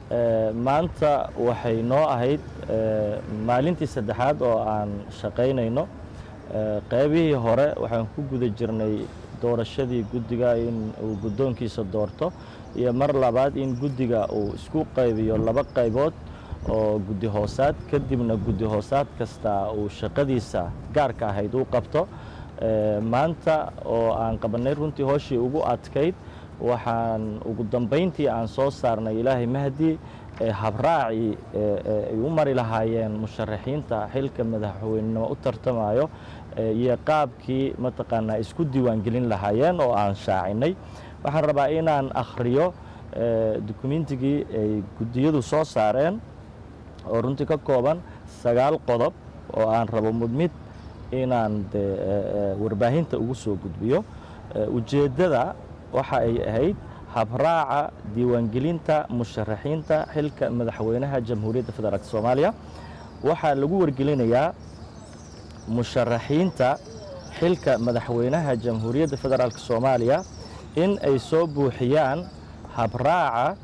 maanta waxay noo ahayd maalintii saddexaad oo aan shaqaynayno. qaybihii hore waxaan ku guda jirnay doorashadii guddiga in uu guddoonkiisa doorto iyo mar labaad in guddiga uu isku qaybiyo laba qaybood oo guddi hoosaad, kadibna guddi hoosaad kasta uu shaqadiisa gaarka ahayd uu qabto. maanta oo aan qabanay runtii hooshii ugu adkayd, waxaan ugu dambayntii aan soo saarnay ilaahay mahdi habraacii ay u mari lahaayeen musharaxiinta xilka madaxweynenimo u tartamayo iyo qaabkii mataqaanaa isku diiwaangelin lahaayeen oo aan shaacinay. waxaan rabaa inaan akhriyo dukumentigii ay guddiyadu soo saareen oo runtii ka kooban 9 qodob oo aan rabo mid inaan warbaahinta ugu soo gudbiyo. ujeeddada waxa ay ahayd habraaca diiwaangelinta musharaxiinta xilka madaxweynaha jamhuuriyadda federaalk soomaaliya. waxaa lagu wargelinayaa musharaxiinta xilka madaxweynaha jamhuuriyadda federaalk soomaaliya in ay soo buuxiyaan habraaca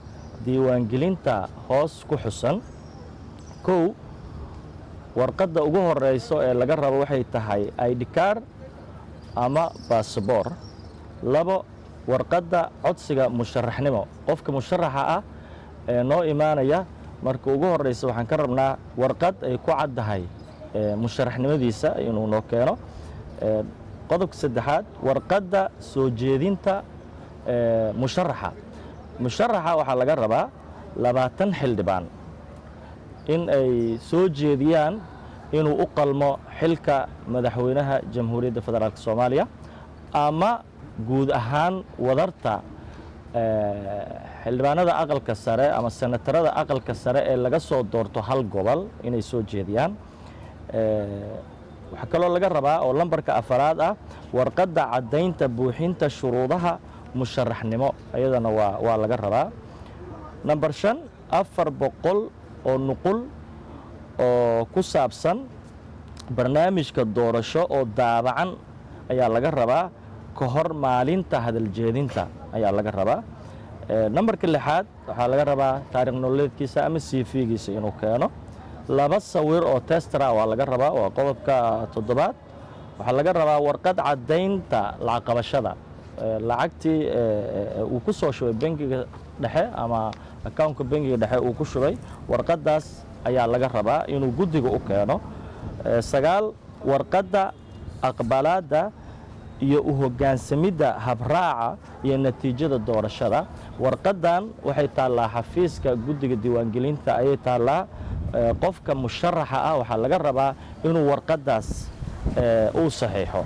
diiwaangelinta hoos ku xusan. 1 warqadda ugu horeyso ee laga rabo waxay tahay ID card ama baasboor. 2 warqadda codsiga musharaxnimo. qofka musharaxa ah ee noo imaanaya marka ugu horeysa waxaan ka rabnaa warqad ay ku caddahay musharaxnimadiisa inuu noo keeno. qodobka 3aad warqadda soo jeedinta musharaxa. musharaxa waxaa laga rabaa 20 xildhibaan in ay soo jeediyaan inuu u qalmo xilka madaxweynaha jamhuuriyadda federaalk soomaaliya ama guud ahaan wadarta xildhibaanada aqalka sare ama senatarada aqalka sare ee laga soo doorto hal gobol inay soo jeediyaan. waxaa kaloo laga rabaa oo lambarka 4aad ah warqadda caddaynta buuxinta shuruudaha musharaxnimo, ayadana waa laga rabaa. number 5 400 oo nuqul oo ku saabsan barnaamijka doorasho oo daabacan ayaa laga rabaa ka hor maalinta hadal jeedinta ayaa laga rabaa. nambarka 6aad waxaa laga rabaa taariikh nololeedkiisa ama CV-giisa inuu keeno. 2 sawir oo testara waa laga rabaa, waa qodobka 7aad. waxaa laga rabaa warqad caddaynta lacag qabashada, lacagtii uu ku soo shubay bangiga dhexe ama accountka bangiga dhexe uu ku shubay, warqaddaas ayaa laga rabaa inuu guddiga u keeno. 9 warqadda aqbalaadda iyo u hoggaansamidda habraaca iyo natiijada doorashada. warqaddan waxay taallaa xafiiska guddiga diiwaangelinta ayay taallaa. qofka musharaxa ah waxaa laga rabaa inuu warqaddaas uu saxiixo.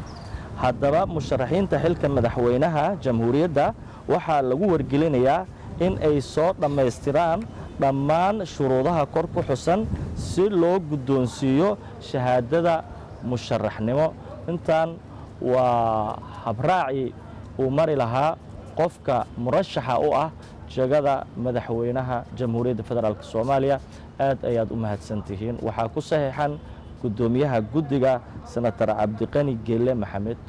haddaba musharaxiinta xilka madaxweynaha jamhuuriyadda waxaa lagu wargelinayaa in ay soo dhammaystiraan dhammaan shuruudaha kor ku xusan si loo guddoonsiiyo shahaadada musharaxnimo. intaan waa habraacii uu mari lahaa qofka murashaxa u ah jagada madaxweynaha jamhuuriyadda federaalk soomaaliya. aad ayaad u mahadsantihiin. waxaa ku saxiixan guddoomiyaha guddiga senatar cabdiqani geelle maxamed.